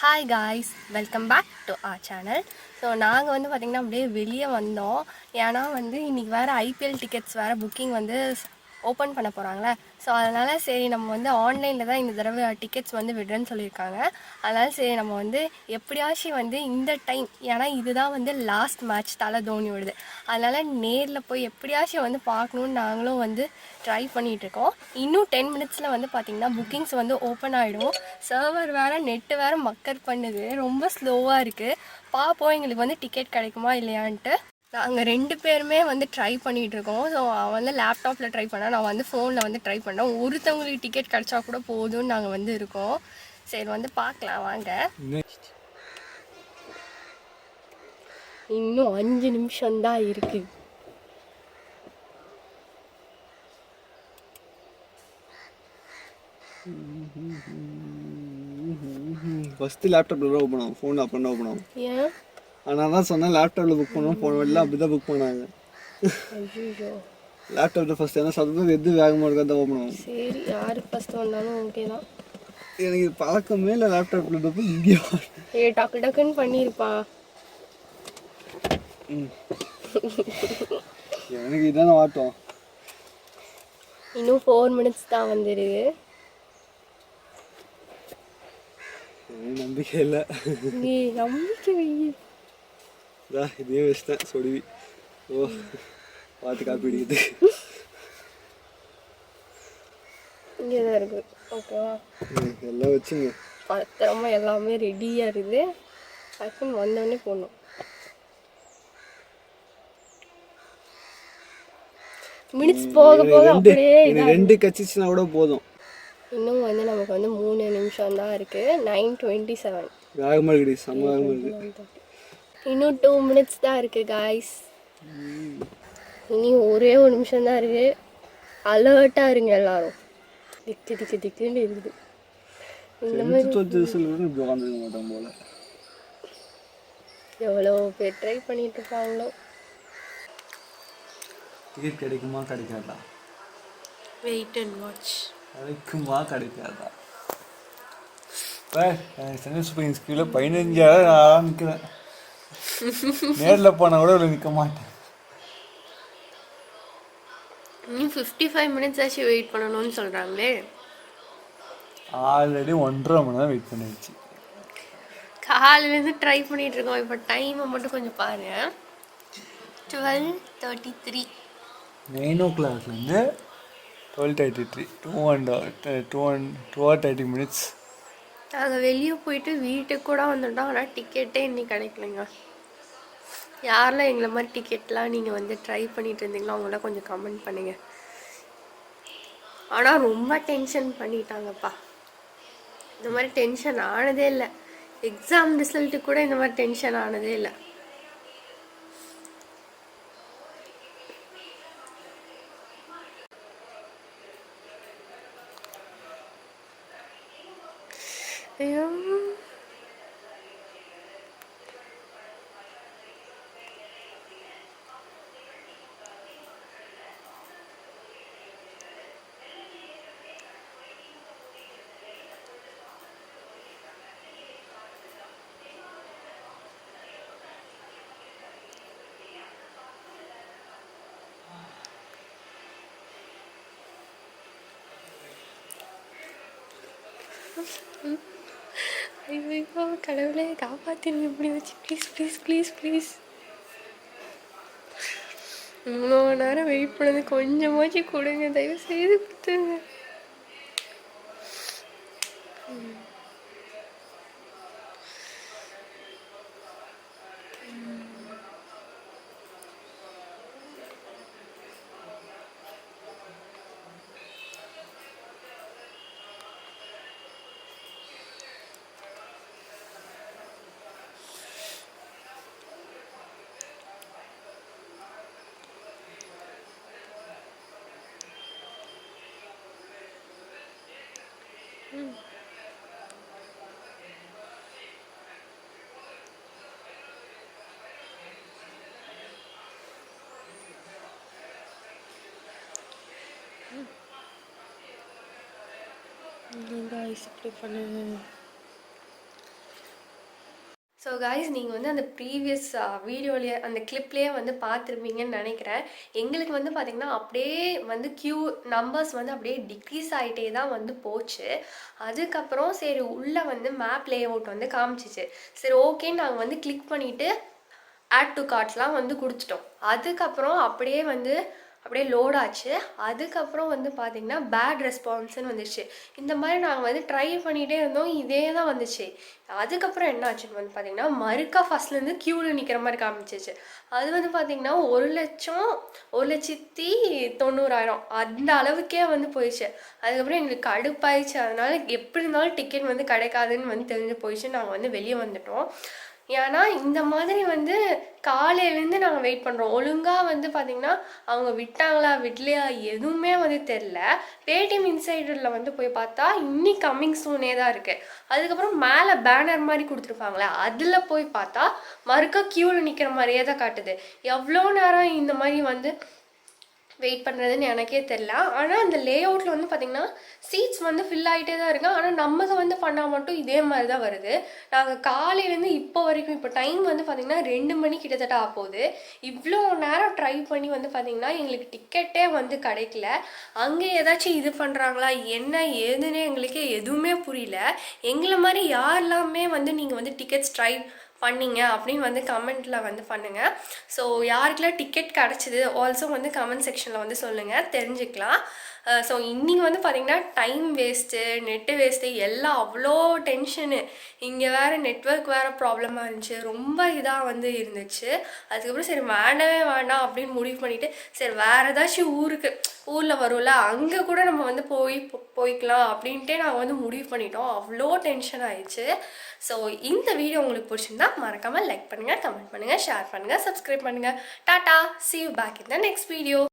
Hi guys, welcome back to our channel. So நாங்கள் வந்து பார்த்திங்கன்னா அப்படியே வெளியே வந்தோம். ஏன்னா வந்து இன்றைக்கி வேறு ஐபிஎல் டிக்கெட்ஸ் வேறு புக்கிங் வந்து ஓப்பன் பண்ண போகிறாங்களே. ஸோ அதனால் சரி நம்ம வந்து ஆன்லைனில் தான் இந்த தடவை டிக்கெட்ஸ் வந்து விடுறேன்னு சொல்லியிருக்காங்க. அதனால் சரி நம்ம வந்து எப்படியாச்சும் வந்து இந்த டைம், ஏன்னா இதுதான் வந்து லாஸ்ட் மேட்ச் தலை தோனியோடது, அதனால் நேரில் போய் எப்படியாச்சும் வந்து பார்க்கணுன்னு நாங்களும் வந்து ட்ரை பண்ணிகிட்ருக்கோம். இன்னும் 10 மினிட்ஸில் வந்து பார்த்திங்கன்னா புக்கிங்ஸ் வந்து ஓப்பன் ஆகிடும். சர்வர் வேறு நெட்டு வேறு மக்கர் பண்ணுது, ரொம்ப ஸ்லோவாக இருக்குது. பார்ப்போம் எங்களுக்கு வந்து டிக்கெட் கிடைக்குமா இல்லையான்ட்டு. நாங்கள் 2 பேருமே வந்து ட்ரை பண்ணிகிட்ருக்கோம். ஸோ அவன் வந்து லேப்டாப்பில் ட்ரை பண்ணால், நான் வந்து ஃபோனில் வந்து ட்ரை பண்ணேன். ஒருத்தவங்களுக்கு டிக்கெட் கிடச்சா கூட போதும்னு நாங்கள் வந்து இருக்கோம். சரி வந்து பார்க்கலாம் வாங்க. இன்னும் 5 நிமிஷம்தான் இருக்குது. ஃபஸ்ட்டு லேப்டாப்பில் ஓப்பன் ஆகும், ஃபோன் அப்புறம் ஓப்பன் ஆகும். ஏன்? ஆனால் தான் சொன்னேன் லேப்டாப்பில் புக் பண்ணுவோம், ஃபோன் வரல, அப்படி தான் புக் பண்ணாங்க. ஐயோ, லேப்டாப்பில் ஃபஸ்ட் என்ன சத்தம் எது வேகமாக இருக்கா தான் ஓப்பன் ஆகும். சரி யார் ஃபஸ்ட்டு வந்தாலும் ஓகே தான். எனக்கு இது பழக்கமே இல்லை லேப்டாப்பில் போய் இங்கே டக்கு டக்குன்னு பண்ணியிருப்பா. எனக்கு இதான வாட்டம். இன்னும் 4 மினிட்ஸ் தான் வந்துருக்கு. நம்பிக்கை இல்லை. நீ நம்பிக்கை வை. இதே வச்சுட்டேன் சொடுவி. ஓ பார்த்து காப்பி அடிக்குது. இங்கே தான் இருக்குது. ஓகேவா, எல்லாம் வச்சுங்க பத்திரமா எல்லாமே ரெடியாக இருக்குது. டக்குன்னு வந்தோடனே போடணும். மினிட்ஸ் போக போக அப்படியே ரெண்டு கச்சிச்சுனா கூட போதும். இன்னும் வந்து நமக்கு வந்து 3 நிமிஷம் தான் இருக்குது. 9:27. வேகமாக இருக்குது, செம்ம வேகமாக இருக்குது. இன்னும் 2 மினிட்ஸ் தான் இருக்குது காய்ஸ். இனி ஒரே 1 நிமிஷம் தான் இருக்குது. அலர்ட்டாக இருங்க எல்லாரும். திக்கு திக்கு திக்குன்னு இருக்குது. இந்த மாதிரி உட்காந்துருக்க மாட்டோம் போல. எவ்வளோ பேர் ட்ரை பண்ணிட்டு இருக்காங்களோ. டிக்கெட் கிடைக்குமா கிடைக்காதா? Wait and watch. கிடைக்குமா கிடைக்காதா? சென்னை சூப்பர் கிங்ஸ் கீழே 15,000 நிற்கிறேன். நேரில் போனால் கூட இவ்வளோ நிற்க மாட்டேன். இன்னும் 55 மினிட்ஸ் ஆச்சு வெயிட் பண்ணணும்னு சொல்கிறாங்களே. ஆல்ரெடி 1.5 மணி நேரம் வெயிட் பண்ணிடுச்சு. காலையிலேருந்து ட்ரை பண்ணிகிட்டு இருக்கோம். இப்போ டைமை மட்டும் கொஞ்சம் பாருங்கள். 12:33. 9 o'clockலேருந்து 12:33. 2 hour 30 minutes. நாங்கள் வெளியே போயிட்டு வீட்டுக்கு கூட வந்துட்டோம். ஆனால் டிக்கெட்டே இன்னைக்கு கிடைக்கலைங்க. யாரெல்லாம் எங்களை மாதிரி டிக்கெட்லாம் நீங்கள் வந்து ட்ரை பண்ணிட்டு இருந்தீங்களோ அவங்களாம் கொஞ்சம் கமெண்ட் பண்ணுங்கள். ஆனால் ரொம்ப டென்ஷன் பண்ணிட்டாங்கப்பா. இந்த மாதிரி டென்ஷன் ஆனதே இல்லை. எக்ஸாம் ரிசல்ட்டு கூட இந்த மாதிரி டென்ஷன் ஆனதே இல்லை. ஐயோ, ஐயோ கடவுளே காப்பாற்றினு இப்படி வச்சு ப்ளீஸ் ப்ளீஸ் ப்ளீஸ் ப்ளீஸ். இவ்வளோ நேரம் வெயிட் பண்ணது கொஞ்சமாச்சு கொடுங்க, தயவு செய்து கொடுத்துருங்க. காய்ஸ் இப்படி பண்ணு. ஸோ காய்ஸ் நீங்கள் வந்து அந்த ப்ரீவியஸ் வீடியோலேயே அந்த கிளிப்லேயே வந்து பார்த்துருப்பீங்கன்னு நினைக்கிறேன். எங்களுக்கு வந்து பார்த்திங்கன்னா அப்படியே வந்து நம்பர்ஸ் வந்து அப்படியே டிக்ரீஸ் ஆகிட்டே தான் வந்து போச்சு. அதுக்கப்புறம் சரி உள்ளே வந்து மேப் லே அவுட் வந்து காமிச்சிச்சு. சரி ஓகேன்னு நாங்கள் வந்து கிளிக் பண்ணிவிட்டு ஆட் டு கார்ட்ஸ்லாம் வந்து கொடுத்துட்டோம். அதுக்கப்புறம் அப்படியே லோட் ஆச்சு. அதுக்கப்புறம் வந்து பார்த்திங்கன்னா பேட் ரெஸ்பான்ஸ்ன்னு வந்துச்சு. இந்த மாதிரி நாங்கள் வந்து ட்ரை பண்ணிகிட்டே இருந்தோம், இதே தான் வந்துச்சு. அதுக்கப்புறம் என்ன ஆச்சுன்னு வந்து பார்த்திங்கன்னா மறுக்கா ஃபஸ்ட்லேருந்து க்யூவில் நிற்கிற மாதிரி காமிச்சிச்சு. அது வந்து பார்த்திங்கன்னா 1,90,000 அந்த அளவுக்கே வந்து போயிடுச்சு. அதுக்கப்புறம் எங்களுக்கு கடுப்பாயிடுச்சு. அதனால் எப்படி இருந்தாலும் டிக்கெட் வந்து கிடைக்காதுன்னு வந்து தெரிஞ்சு போயிடுச்சு. நாங்கள் வந்து வெளியே வந்துட்டோம். ஏன்னா இந்த மாதிரி வந்து காலையிலேருந்து நாங்கள் வெயிட் பண்ணுறோம். ஒழுங்காக வந்து பார்த்திங்கன்னா அவங்க விட்டாங்களா விடலையா எதுவுமே வந்து தெரில. பேடிஎம் இன்சைடரில் வந்து போய் பார்த்தா இன்னைக்கு கம்மிங் சூனே தான் இருக்குது. அதுக்கப்புறம் மேலே பேனர் மாதிரி கொடுத்துருப்பாங்களே அதில் போய் பார்த்தா மறுக்கா க்யூவில் நிற்கிற மாதிரியே தான் காட்டுது. எவ்வளோ நேரம் இந்த மாதிரி வந்து வெயிட் பண்ணுறதுன்னு எனக்கே தெரில. ஆனால் அந்த லே அவுட்டில் வந்து பார்த்திங்கன்னா சீட்ஸ் வந்து ஃபில் ஆகிட்டே தான் இருக்குது. ஆனால் நமக்கு வந்து பண்ணால் மட்டும் இதே மாதிரி தான் வருது. நாங்கள் காலையிலேருந்து இப்போ வரைக்கும் இப்போ டைம் வந்து பார்த்திங்கன்னா 2 மணி கிட்டத்தட்ட ஆகுது. இவ்வளோ நேரம் ட்ரை பண்ணி வந்து பார்த்திங்கன்னா எங்களுக்கு டிக்கெட்டே வந்து கிடைக்கல. அங்கே ஏதாச்சும் இது பண்ணுறாங்களா என்ன ஏதுன்னு எங்களுக்கு எதுவுமே புரியல. எங்களை மாதிரி யாரெல்லாமே வந்து நீங்கள் வந்து டிக்கெட்ஸ் ட்ரை பண்ணிங்க அப்படின்னு வந்து கமெண்ட்டில் வந்து பண்ணுங்கள். ஸோ யாருக்கெல்லாம் டிக்கெட் கிடச்சிது ஆல்சோ வந்து கமெண்ட் செக்ஷனில் வந்து சொல்லுங்கள், தெரிஞ்சுக்கலாம். ஸோ இன்றைக்கி வந்து பார்த்திங்கன்னா டைம் வேஸ்ட்டு, நெட்டு வேஸ்ட்டு எல்லாம் அவ்வளோ டென்ஷனு. இங்கே வேறு நெட்ஒர்க் வேறு ப்ராப்ளமாக இருந்துச்சு, ரொம்ப இதாக வந்து இருந்துச்சு. அதுக்கப்புறம் சரி வேண்டவே வேண்டாம் அப்படின்னு முடிவு பண்ணிவிட்டு சரி வேறு ஏதாச்சும் ஊரில் வரும்ல அங்கே கூட நம்ம வந்து போய்க்கலாம் அப்படின்ட்டே நாங்கள் வந்து முடிவு பண்ணிட்டோம். அவ்வளோ டென்ஷன் ஆயிடுச்சு. ஸோ இந்த வீடியோ உங்களுக்கு பிடிச்சிருந்தா மறக்காமல் லைக் பண்ணுங்கள், கமெண்ட் பண்ணுங்கள், ஷேர் பண்ணுங்கள், சப்ஸ்கிரைப் பண்ணுங்கள். Tata, see you back in the next video.